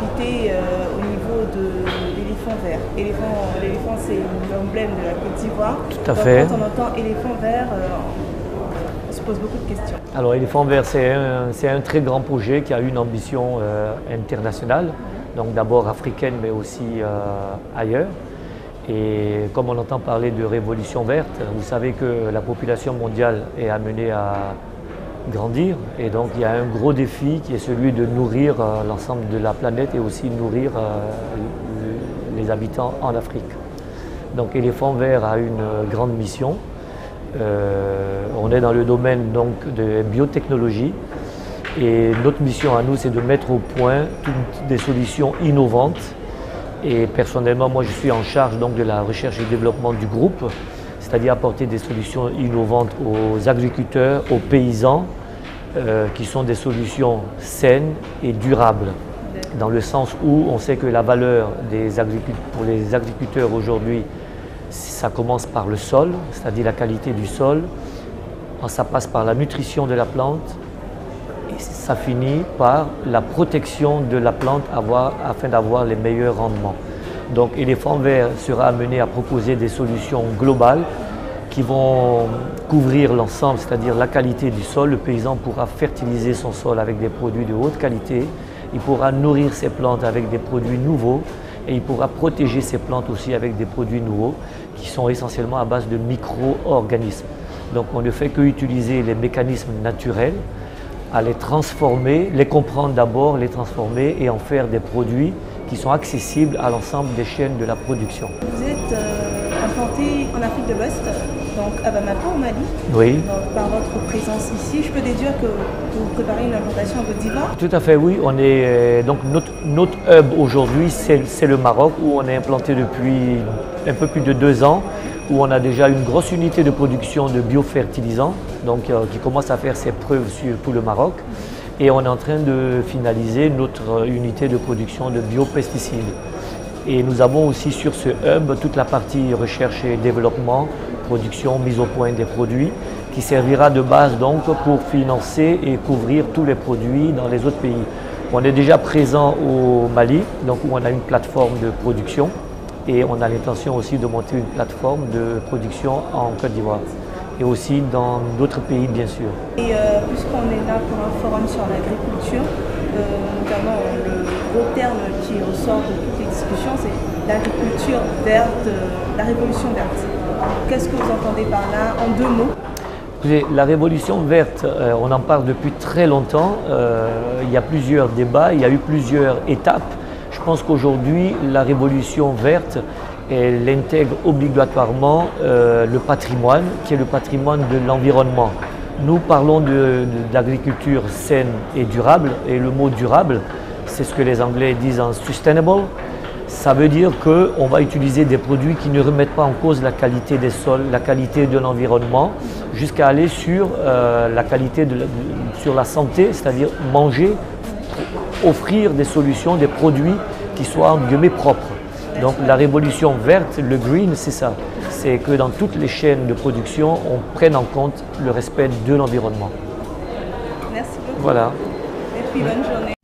activités au niveau de l'éléphant vert. L'éléphant, c'est l'emblème de la Côte d'Ivoire. Tout à fait. Quand on entend éléphant vert, on se pose beaucoup de questions. Alors, éléphant vert, c'est un très grand projet qui a une ambition internationale, donc d'abord africaine, mais aussi ailleurs. Et comme on entend parler de révolution verte, vous savez que la population mondiale est amenée à grandir. Et donc il y a un gros défi qui est celui de nourrir l'ensemble de la planète et aussi nourrir les habitants en Afrique. Donc Éléphant Vert a une grande mission. On est dans le domaine donc, de biotechnologie. Et notre mission à nous, c'est de mettre au point toutes des solutions innovantes. Et personnellement, moi, je suis en charge donc, de la recherche et développement du groupe, c'est-à-dire apporter des solutions innovantes aux agriculteurs, aux paysans, qui sont des solutions saines et durables. Dans le sens où on sait que la valeur pour les agriculteurs aujourd'hui, ça commence par le sol, c'est-à-dire la qualité du sol, ça passe par la nutrition de la plante, et ça finit par la protection de la plante afin d'avoir les meilleurs rendements. Donc Éléphant Vert sera amené à proposer des solutions globales qui vont couvrir l'ensemble, c'est-à-dire la qualité du sol. Le paysan pourra fertiliser son sol avec des produits de haute qualité, il pourra nourrir ses plantes avec des produits nouveaux et il pourra protéger ses plantes aussi avec des produits nouveaux qui sont essentiellement à base de micro-organismes. Donc on ne fait qu'utiliser les mécanismes naturels, à les transformer, les comprendre d'abord, les transformer et en faire des produits qui sont accessibles à l'ensemble des chaînes de la production. Vous êtes implanté en Afrique de l'Ouest, donc à Bamako, au Mali. Oui. Donc, par votre présence ici, je peux déduire que vous préparez une implantation en Côte d'Ivoire? Tout à fait, oui. On est, donc notre hub aujourd'hui, c'est le Maroc, où on est implanté depuis un peu plus de 2 ans, où on a déjà une grosse unité de production de biofertilisants, donc qui commence à faire ses preuves sur tout le Maroc. Et on est en train de finaliser notre unité de production de biopesticides. Et nous avons aussi sur ce hub toute la partie recherche et développement, production, mise au point des produits, qui servira de base donc pour financer et couvrir tous les produits dans les autres pays. On est déjà présent au Mali, donc où on a une plateforme de production. Et on a l'intention aussi de monter une plateforme de production en Côte d'Ivoire et aussi dans d'autres pays bien sûr. Et puisqu'on est là pour un forum sur l'agriculture, notamment le gros terme qui ressort de toutes les discussions, c'est l'agriculture verte, la révolution verte. Qu'est-ce que vous entendez par là en 2 mots? Écoutez, la révolution verte, on en parle depuis très longtemps. Il y a plusieurs débats, il y a eu plusieurs étapes. Je pense qu'aujourd'hui, la révolution verte, elle intègre obligatoirement le patrimoine, qui est le patrimoine de l'environnement. Nous parlons d'agriculture saine et durable, et le mot durable, c'est ce que les Anglais disent en sustainable. Ça veut dire qu'on va utiliser des produits qui ne remettent pas en cause la qualité des sols, la qualité de l'environnement, jusqu'à aller sur la qualité sur la santé, c'est-à-dire manger, offrir des solutions, des produits qui soient entre guillemets propres. Donc la révolution verte, le green, c'est ça. C'est que dans toutes les chaînes de production, on prenne en compte le respect de l'environnement. Merci beaucoup. Voilà. Et puis bonne journée.